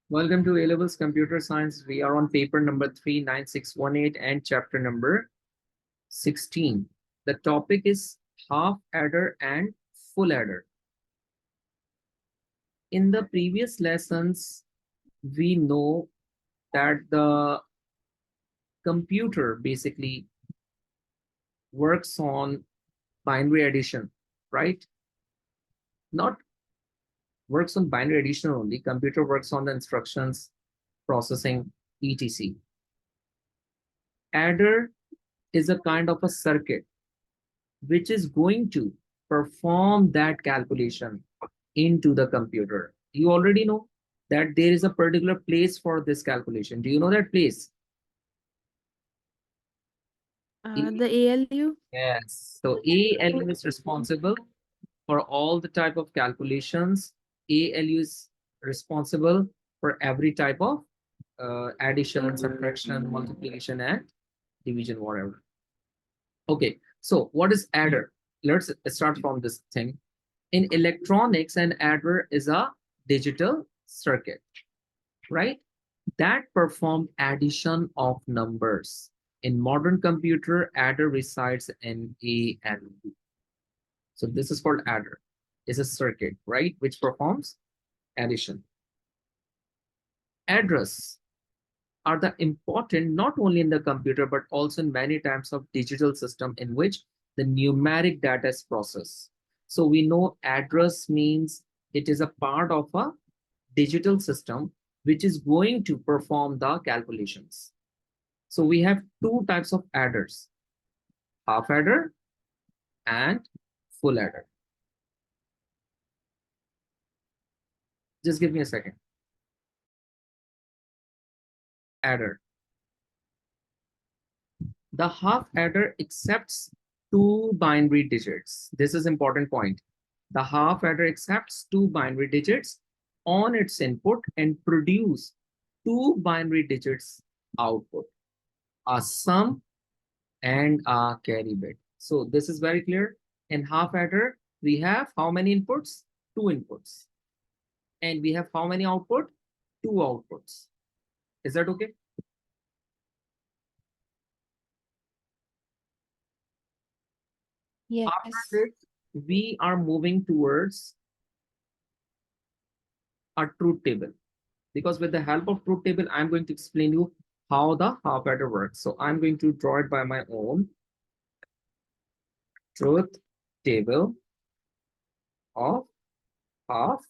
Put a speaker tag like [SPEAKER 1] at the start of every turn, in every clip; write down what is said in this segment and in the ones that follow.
[SPEAKER 1] Welcome to A-Levels Computer Science. We are on paper number 39618 and chapter number 16. The topic is half adder and full adder. In the previous lessons, we know that the computer basically works on binary addition, right? Not works on binary addition only. Computer works on the instructions, processing, etc. Adder is a kind of a circuit which is going to perform that calculation into the computer. You already know that there is a particular place for this calculation. Do you know that place?
[SPEAKER 2] The ALU?
[SPEAKER 1] Yes. So ALU is responsible for all the type of calculations. ALU is responsible for every type of addition, subtraction, multiplication, and division, whatever. Okay, so what is adder? Let's start from this thing. In electronics, an adder is a digital circuit, right? That perform addition of numbers. In modern computer, adder resides in ALU. So this is called adder. It's a circuit, right? Which performs addition. Address are the important not only in the computer, but also in many types of digital system in which the numeric data is processed. So we know address means it is a part of a digital system which is going to perform the calculations. So we have two types of adders, half adder and full adder. Just give me a second. Adder. The half adder accepts two binary digits. This is important point. The half adder accepts two binary digits on its input and produce two binary digits output, a sum and a carry bit. So this is very clear. In half adder, we have how many inputs? Two inputs. And we have how many output? Two outputs. Is that okay?
[SPEAKER 2] Yes.
[SPEAKER 1] After this, we are moving towards a truth table, because with the help of truth table, I'm going to explain you how the half adder works. So I'm going to draw it by my own truth table of half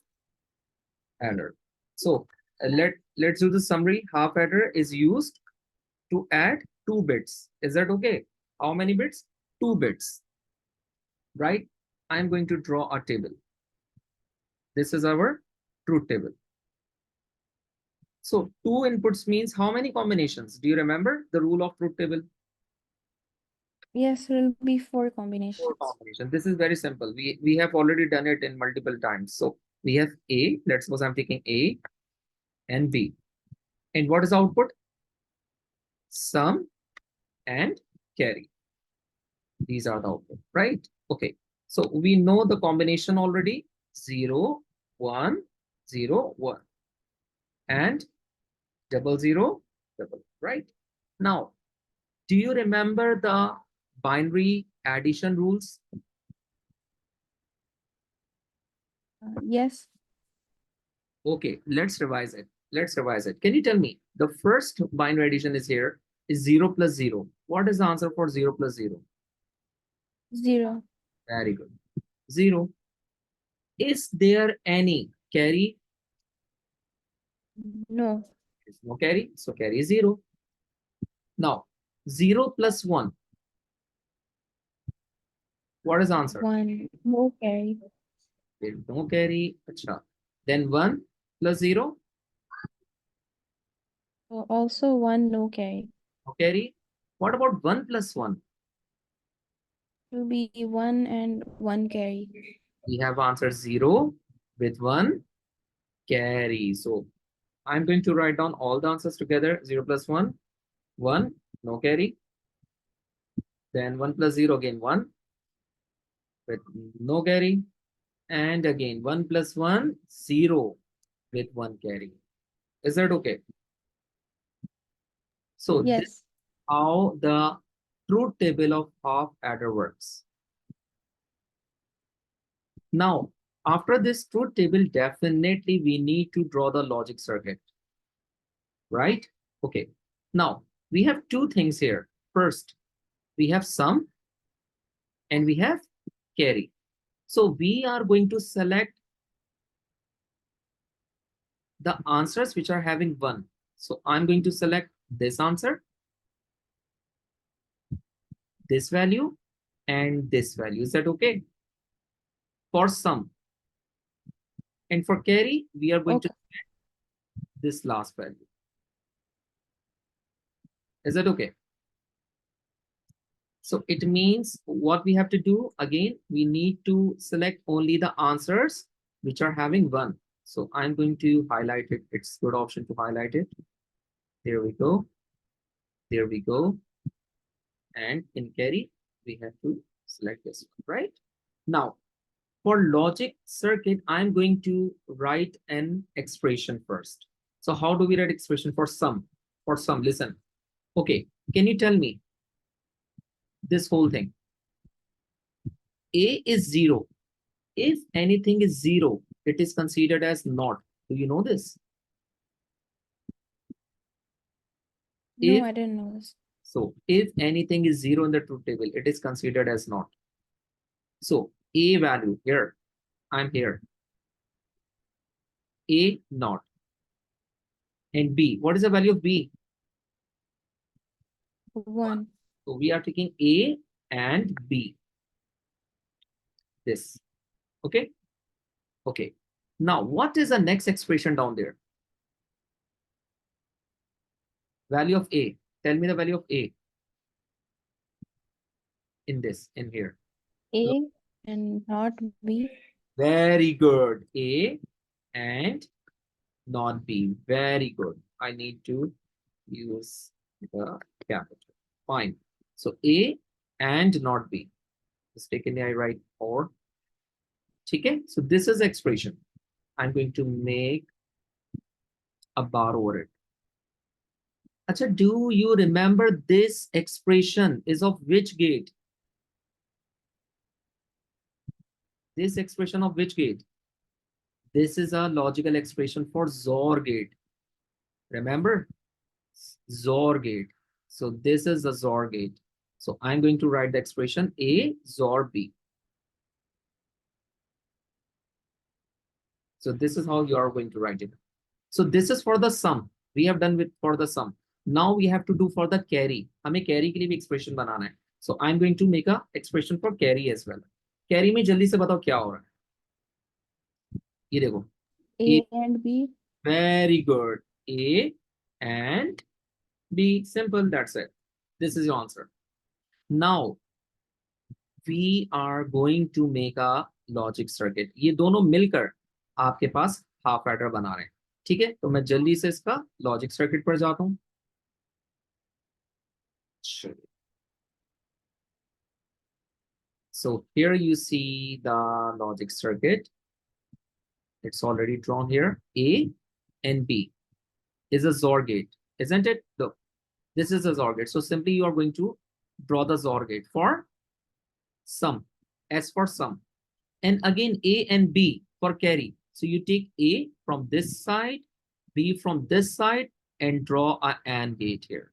[SPEAKER 1] adder. So let's do the summary. Half adder is used to add two bits. Is that okay? How many bits? Two bits, right? I'm going to draw a table. This is our truth table. So two inputs means how many combinations? Do you remember the rule of truth table?
[SPEAKER 2] Yes, will be four
[SPEAKER 1] Four
[SPEAKER 2] combinations.
[SPEAKER 1] combinations. This is very simple. We have already done it in multiple times. So we have A. Let's suppose I'm taking A and B. And what is the output? Sum and carry. These are the output, right? Okay. So we know the combination already. 0, 1, 0, 1. And 00, double, right? Now, do you remember the binary addition rules?
[SPEAKER 2] Yes.
[SPEAKER 1] Okay, let's revise it. Let's revise it. Can you tell me the first binary addition is here is 0 plus 0. What is the answer for 0 plus 0?
[SPEAKER 2] 0.
[SPEAKER 1] Very good. 0. Is there any carry?
[SPEAKER 2] No.
[SPEAKER 1] There's no carry, so carry is 0. Now, 0 plus 1. What is the answer?
[SPEAKER 2] 1. No carry.
[SPEAKER 1] There's no carry. Achha. Then 1 plus 0.
[SPEAKER 2] So also 1, no carry.
[SPEAKER 1] No carry. What about 1 plus 1?
[SPEAKER 2] Will be 1 and 1 carry.
[SPEAKER 1] We have answer 0 with 1 carry. So I'm going to write down all the answers together. 0 plus 1, 1, no carry. Then 1 plus 0, again 1 with no carry. And again 1 plus 1, 0 with 1 carry. Is that okay? So this is
[SPEAKER 2] Yes.
[SPEAKER 1] how the truth table of half adder works. Now, after this truth table, definitely we need to draw the logic circuit, right? Okay. Now, we have two things here. First, we have sum and we have carry. So we are going to select the answers which are having 1. So I'm going to select this answer, this value, and this value. Is that okay? For sum. And for carry, we are going to
[SPEAKER 2] Okay.
[SPEAKER 1] select this last value. Is that okay? So it means what we have to do, again, we need to select only the answers which are having 1. So I'm going to highlight it. It's a good option to highlight it. There we go. There we go. And in carry, we have to select this one, right? Now, for logic circuit, I'm going to write an expression first. So how do we write expression for sum? For sum, listen. Okay, can you tell me this whole thing? A is 0. If anything is 0, it is considered as not. Do you know this?
[SPEAKER 2] No,
[SPEAKER 1] If
[SPEAKER 2] I didn't know this.
[SPEAKER 1] so, if anything is 0 in the truth table, it is considered as not. So A value here, I'm here. A not. And B, what is the value of B? 1.
[SPEAKER 2] 1.
[SPEAKER 1] So we are taking A and B. This. Okay. Okay. Now, what is the next expression down there? Value of A. Tell me the value of A in this, in here.
[SPEAKER 2] A and not B.
[SPEAKER 1] Very good. A and not B. Very good. I need to use the capital. Fine. So A and not B. Mistakenly, I write or. Okay. So this is expression. I'm going to make a bar over it. Acha, do you remember this expression is of which gate? This expression of which gate? This is a logical expression for XOR gate. Remember? XOR gate. So this is a XOR gate. So I'm going to write the expression A XOR B. So this is how you are going to write it. So this is for the sum. We have done with for the sum. Now we have to do for the carry. हमें carry के लिए भी expression बनाना है. So I'm going to make a expression for carry as well. Carry में जल्दी से बताओ क्या हो रहा है. ये देखो. A,
[SPEAKER 2] A and B.
[SPEAKER 1] very good. A and B. Simple. That's it. This is your answer. Now we are going to make a logic circuit. ये दोनों मिलकर आपके पास हाफ एडर बना रहे हैं. ठीक है, तो मैं जल्दी से इसका लॉजिक सर्किट पर जाता हूं. So here you see the logic circuit. It's already drawn here. A and B is a XOR gate, isn't it? Look, this is a XOR gate. So simply you are going to draw the XOR gate for sum, S for sum. And again, A and B for carry. So you take A from this side, B from this side, and draw a AND gate here.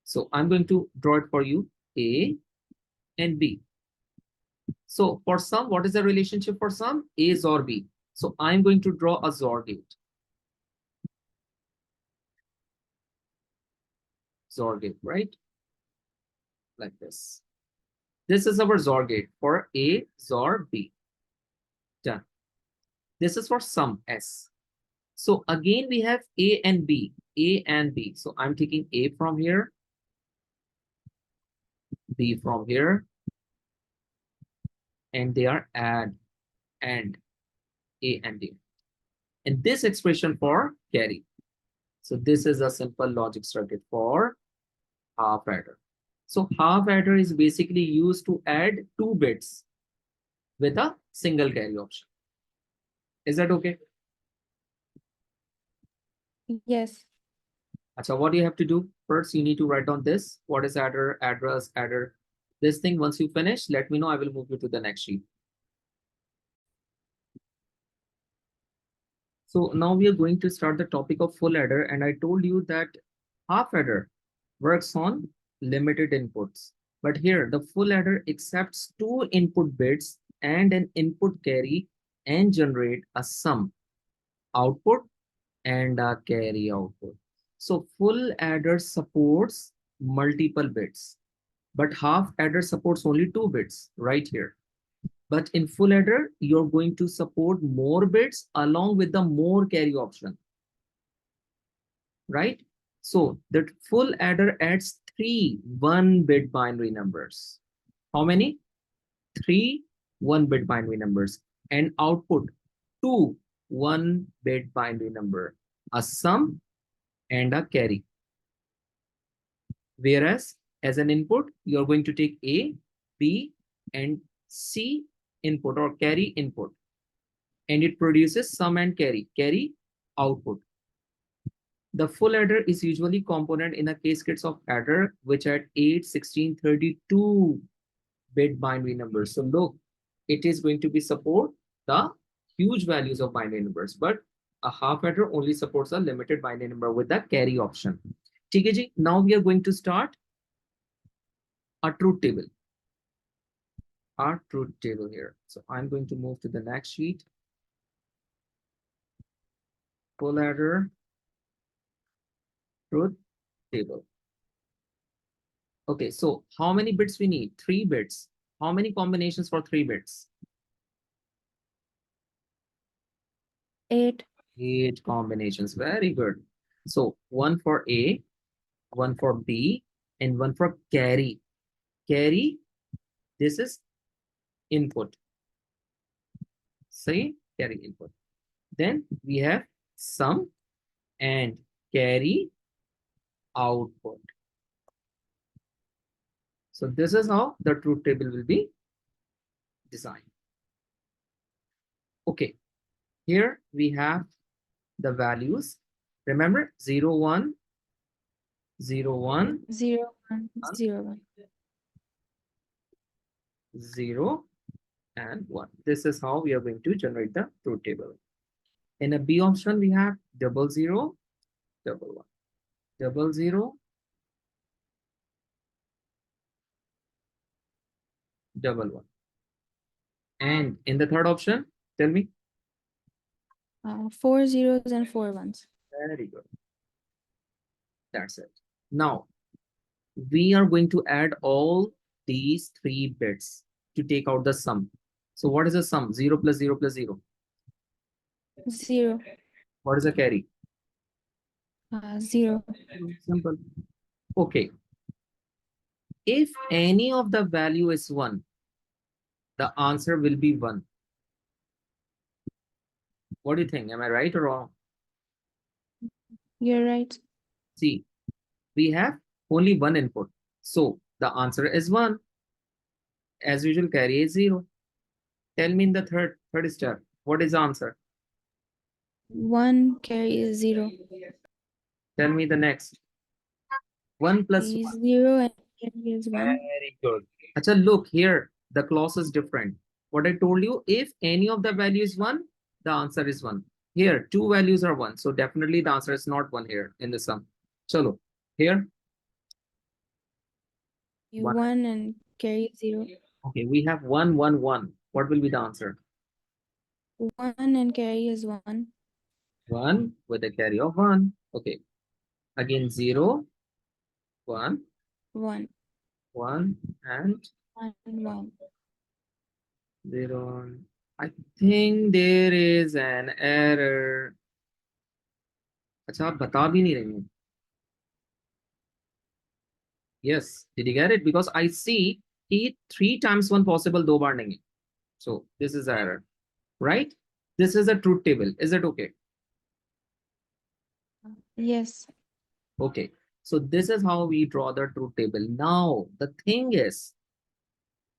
[SPEAKER 1] So I'm going to draw it for you, A and B. So for sum, what is the relationship for sum? A XOR B. So I'm going to draw a XOR gate. XOR gate, right? Like this. This is our XOR gate for A XOR B. Done. This is for sum S. So again, we have A and B, A and B. So I'm taking A from here, B from here, and they are and A and B. And this expression for carry. So this is a simple logic circuit for half adder. So half adder is basically used to add 2 bits with a single carry option. Is that okay?
[SPEAKER 2] Yes.
[SPEAKER 1] Acha, what do you have to do? First, you need to write down this. What is adder, address, adder? This thing, once you finish, let me know. I will move you to the next sheet. So now we are going to start the topic of full adder. And I told you that half adder works on limited inputs. But here, the full adder accepts two input bits and an input carry and generate a sum output and a carry output. So full adder supports multiple bits, but half adder supports only two bits right here. But in full adder, you're going to support more bits along with the more carry option, right? So that full adder adds three 1-bit binary numbers. How many? Three 1-bit binary numbers, and output two 1-bit binary number, a sum and a carry. Whereas as an input, you're going to take A, B, and C input or carry input, and it produces sum and carry output. The full adder is usually component in a cascades of adder, which at 8, 16, 32-bit binary numbers. So look, it is going to be support the huge values of binary numbers, but a half adder only supports a limited binary number with the carry option. Okay, now we are going to start a truth table. Our truth table here. So I'm going to move to the next sheet. Full adder truth table. Okay, so how many bits we need? 3 bits. How many combinations for 3 bits?
[SPEAKER 2] 8.
[SPEAKER 1] 8 combinations. Very good. So one for A, one for B, and one for carry. Carry, this is input. Say carry input. Then we have sum and carry output. So this is how the truth table will be designed. Okay, here we have the values. Remember 0, 1, 0, 1,
[SPEAKER 2] 0, 1, 0, 1.
[SPEAKER 1] 0, and 1. This is how we are going to generate the truth table. In a B option, we have 0, 0, 1, 0, 0, 1. And in the third option, tell me.
[SPEAKER 2] 4 zeros and 4 ones.
[SPEAKER 1] Very good. That's it. Now, we are going to add all these 3 bits to take out the sum. So what is the sum? 0 plus 0 plus 0.
[SPEAKER 2] 0.
[SPEAKER 1] What is the carry?
[SPEAKER 2] 0.
[SPEAKER 1] Simple. Okay. If any of the value is 1, the answer will be 1. What do you think? Am I right or wrong?
[SPEAKER 2] You're right.
[SPEAKER 1] See, we have only one input. So the answer is 1. As usual, carry is 0. Tell me in the third step, what is the answer?
[SPEAKER 2] 1 carry is 0.
[SPEAKER 1] Tell me the next. 1 plus
[SPEAKER 2] Is
[SPEAKER 1] 1.
[SPEAKER 2] 0 and carry is 1.
[SPEAKER 1] Very good. Achha, look here, the clause is different. What I told you, if any of the value is 1, the answer is 1. Here, 2 values are 1. So definitely the answer is not 1 here in the sum. Chalo, here.
[SPEAKER 2] 1 and carry is 0.
[SPEAKER 1] Okay, we have 1, 1, 1. What will be the answer?
[SPEAKER 2] 1 and carry is 1.
[SPEAKER 1] 1 with a carry of 1. Okay. Again, 0, 1,
[SPEAKER 2] 1.
[SPEAKER 1] 1, and
[SPEAKER 2] 1 and 1.
[SPEAKER 1] 0. I think there is an error. अच्छा आप बता भी नहीं रही हैं. Yes, did you get it? Because I see he 3 times 1 possible, 2 बार नहीं. So this is error, right? This is a truth table. Is it okay?
[SPEAKER 2] Yes.
[SPEAKER 1] Okay. So this is how we draw the truth table. Now the thing is,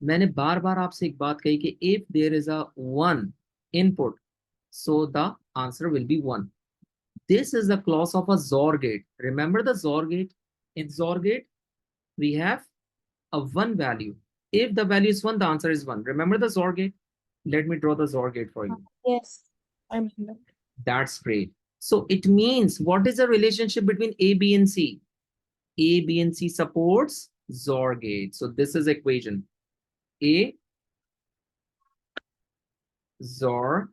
[SPEAKER 1] मैंने बार बार आपसे एक बात कही कि if there is a 1 input, so the answer will be 1. this is the clause of a XOR gate. Remember the XOR gate? In XOR gate, we have a one value. If the value is one, the answer is one. Remember the XOR gate? Let me draw the XOR gate for you.
[SPEAKER 2] Yes, I remember.
[SPEAKER 1] That's great. So it means, what is the relationship between A, B, and C? A, B, and C supports XOR gate. So this is equation. A XOR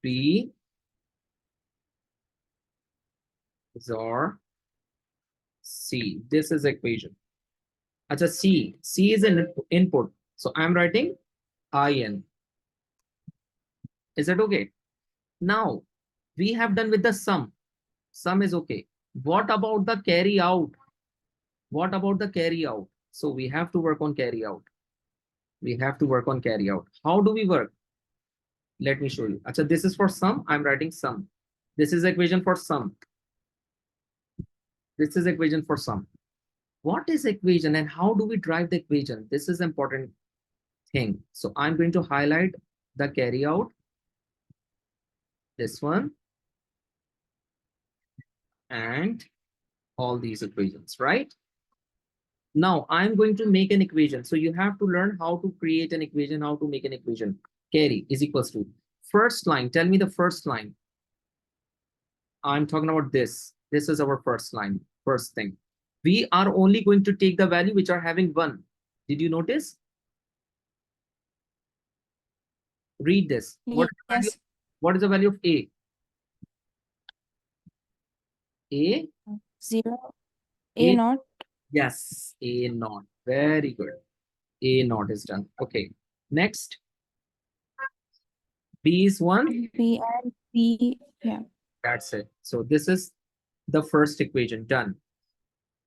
[SPEAKER 1] B XOR C. This is equation. Acha, C is an input. So I'm writing IN. Is that okay? Now we have done with the sum. Sum is okay. What about the carry out? What about the carry out? So we have to work on carry out. We have to work on carry out. How do we work? Let me show you. Acha, this is for sum. I'm writing sum. This is equation for sum. This is equation for sum. What is equation and how do we drive the equation? This is important thing. So I'm going to highlight the carry out. This one. And all these equations, right? Now I'm going to make an equation. So you have to learn how to create an equation, how to make an equation. Carry is equals to first line. Tell me the first line. I'm talking about this. This is our first line, first thing. We are only going to take the value which are having one. Did you notice? Read this.
[SPEAKER 2] Yes.
[SPEAKER 1] What is the value of A? A?
[SPEAKER 2] 0.
[SPEAKER 1] A
[SPEAKER 2] A naught.
[SPEAKER 1] Yes, A naught. Very good. A naught is done. Okay. Next. B is 1.
[SPEAKER 2] B and B. Yeah.
[SPEAKER 1] That's it. So this is the first equation done.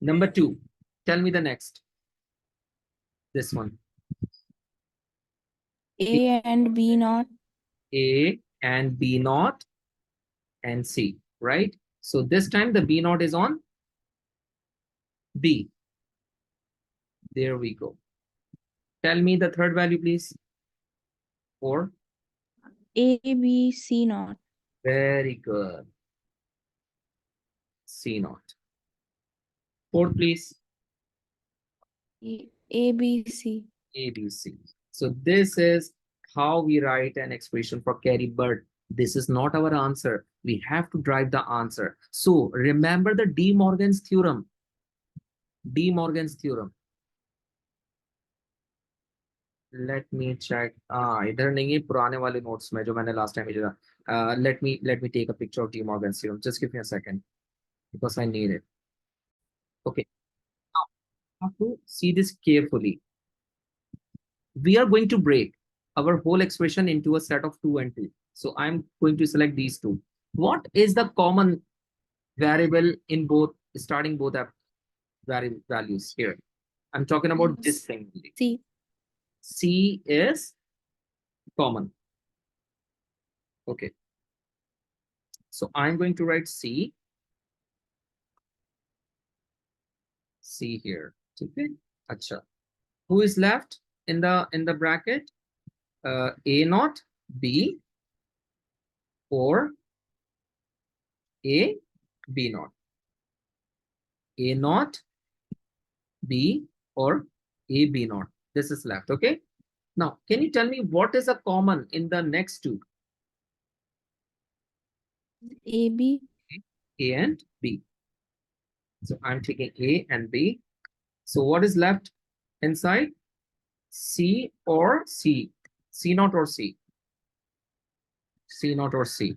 [SPEAKER 1] Number 2. Tell me the next. This one.
[SPEAKER 2] A and B naught.
[SPEAKER 1] A and B naught and C, right? So this time the B naught is on B. There we go. Tell me the third value, please. 4.
[SPEAKER 2] A, B, C naught.
[SPEAKER 1] Very good. C naught. 4th, please.
[SPEAKER 2] A, B, C.
[SPEAKER 1] A, B, C. So this is how we write an expression for carry, but this is not our answer. We have to drive the answer. So remember the De Morgan's theorem. De Morgan's theorem. Let me check. इधर नहीं है पुराने वाले notes में जो मैंने last time भेजा था. Let me take a picture of De Morgan's theorem. Just give me a second because I need it. Okay. Now you have to see this carefully. We are going to break our whole expression into a set of 2 and 2. So I'm going to select these two. What is the common variable in both, starting both variable values here? I'm talking about this thing.
[SPEAKER 2] C.
[SPEAKER 1] C is common. Okay. So I'm going to write C. C here. Okay. Acha. Who is left in the bracket? A naught, B, or A, B naught. A naught, B, or A, B naught. This is left. Okay. Now, can you tell me what is a common in the next two?
[SPEAKER 2] A, B.
[SPEAKER 1] A and B. So I'm taking A and B. So what is left inside? C or C? C naught or C? C naught or C?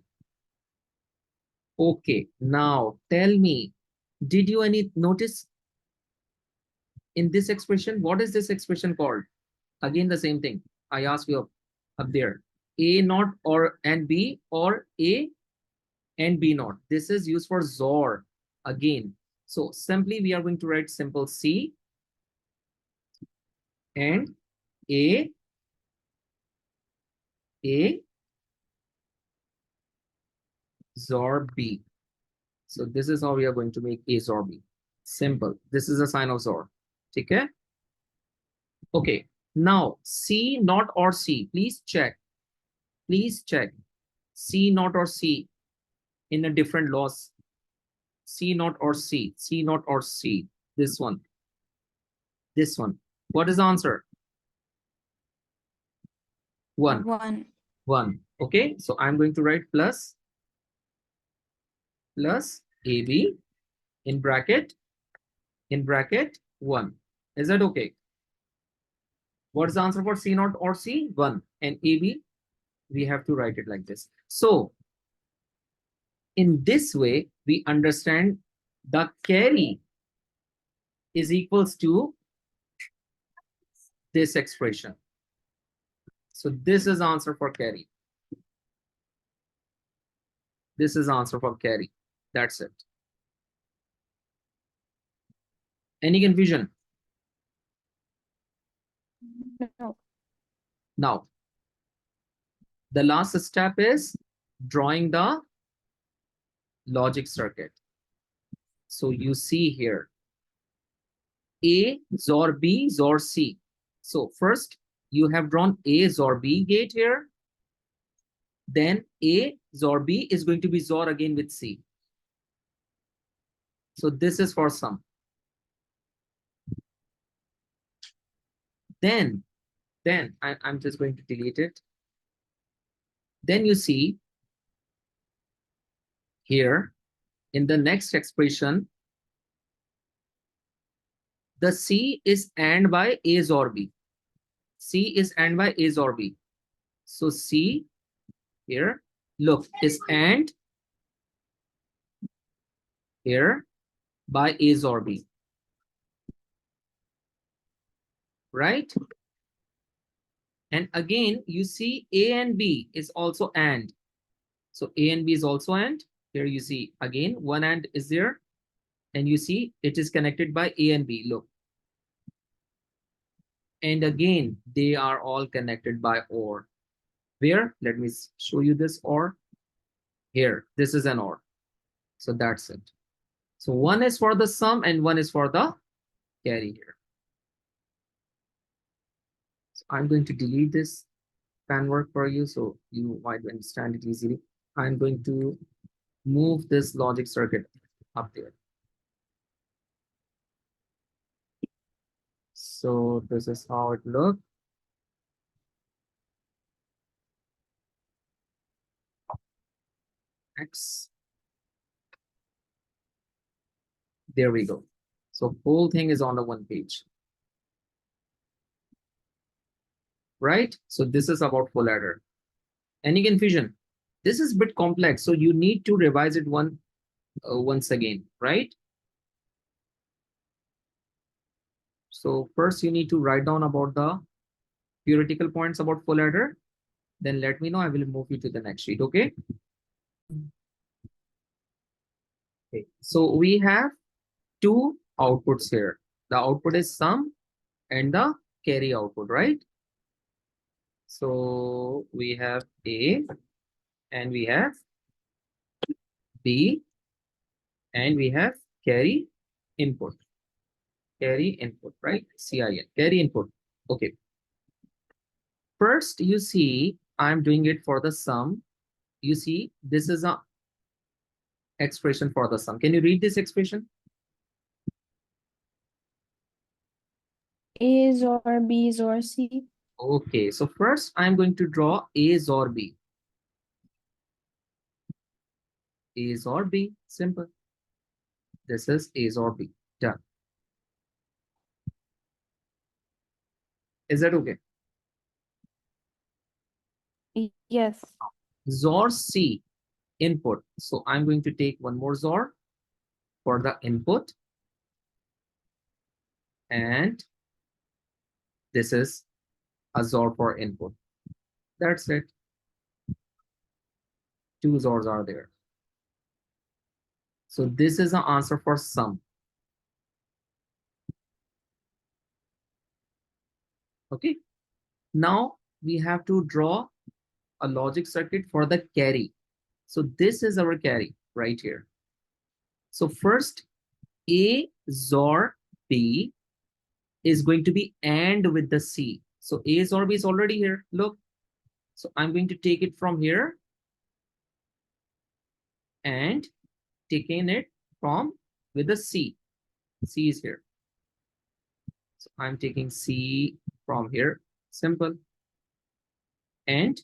[SPEAKER 1] Okay. Now tell me, did you notice in this expression? What is this expression called? Again, the same thing. I asked you up there. A naught or and B, or A and B naught. This is used for XOR again. So simply we are going to write simple C and A XOR B. So this is how we are going to make A XOR B. Simple. This is a sign of XOR. Okay. Okay. Now C naught or C. Please check. Please check. C naught or C. in a different loss. C naught or C, C naught or C. This one, this one. What is the answer? 1.
[SPEAKER 2] 1.
[SPEAKER 1] 1. Okay, so I'm going to write plus AB in bracket 1. Is that okay? What is the answer for C naught or C? 1. And AB, we have to write it like this. So in this way, we understand the carry is equals to this expression. So this is answer for carry. This is answer for carry. That's it. Any confusion?
[SPEAKER 2] No.
[SPEAKER 1] Now, the last step is drawing the logic circuit. So you see here, A, XOR B, XOR C. So first, you have drawn A, XOR B gate here. Then A, XOR B is going to be XOR again with C. So this is for sum. Then I'm just going to delete it. Then you see here in the next expression, the C is AND by A XOR B. C is AND by A XOR B. So C here, look, is AND here by A XOR B. Right? And again, you see A and B is also AND. So A and B is also AND. Here you see again, one AND is there. And you see it is connected by A and B. Look. And again, they are all connected by OR. Where? Let me show you this OR. Here, this is an OR. So that's it. So one is for the sum and one is for the carry here. So I'm going to delete this pan work for you so you might understand it easily. I'm going to move this logic circuit up there. So this is how it looks. X. There we go. So whole thing is on the one page. Right? So this is about full adder. Any confusion? This is a bit complex, so you need to revise it once again, right? So first you need to write down about the theoretical points about full adder. Then let me know. I will move you to the next sheet. Okay. Okay. So we have two outputs here. The output is sum and the carry output, right? So we have A and we have B and we have carry input. Carry input, right? CIN, carry input. Okay. First, you see, I'm doing it for the sum. You see, this is a expression for the sum. Can you read this expression?
[SPEAKER 2] A XOR B XOR C.
[SPEAKER 1] Okay, so first I'm going to draw A XOR B. A XOR B, simple. This is A XOR B, done. Is that okay?
[SPEAKER 2] Yes.
[SPEAKER 1] XOR C, input. So I'm going to take one more XOR for the input. And this is a XOR for input. That's it. Two XORs are there. So this is the answer for sum. Okay. Now we have to draw a logic circuit for the carry. So this is our carry right here. So first, A XOR B is going to be AND with the C. So A XOR B is already here. Look. So I'm going to take it from here and taking it from with the C. C is here. So I'm taking C from here. Simple. And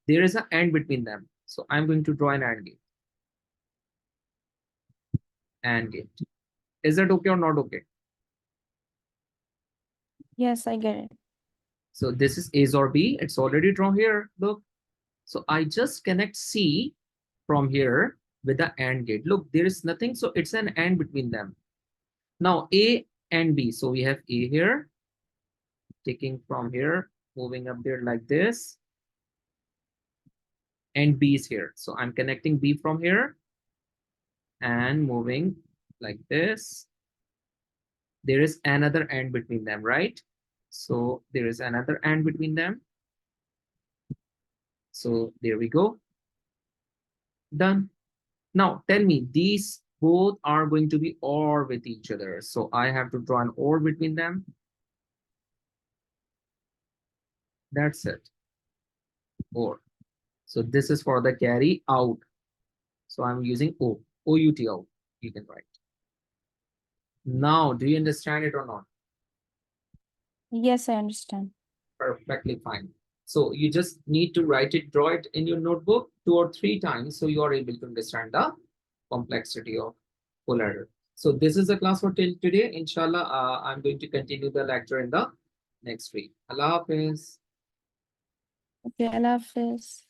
[SPEAKER 1] there is an and between them. So I'm going to draw an and gate. And gate. Is that okay or not okay?
[SPEAKER 2] Yes, I get it.
[SPEAKER 1] So this is A or B. It's already drawn here. Look. So I just connect C from here with the AND gate. Look, there is nothing. So it's an AND between them. Now A and B. So we have A here, taking from here, moving up there like this. And B is here. So I'm connecting B from here and moving like this. There is another AND between them, right? So there is another AND between them. So there we go. Done. Now tell me, these both are going to be OR with each other. So I have to draw an OR between them. That's it. OR. So this is for the carry out. So I'm using O, OUT out. You can write. Now, do you understand it or not?
[SPEAKER 2] Yes, I understand.
[SPEAKER 1] Perfectly fine. So you just need to write it, draw it in your notebook 2 or 3 times so you are able to understand the complexity of full adder. So this is the class for till today. Inshallah, I'm going to continue the lecture in the next week. Allah Hafiz.
[SPEAKER 2] Okay, Allah Hafiz.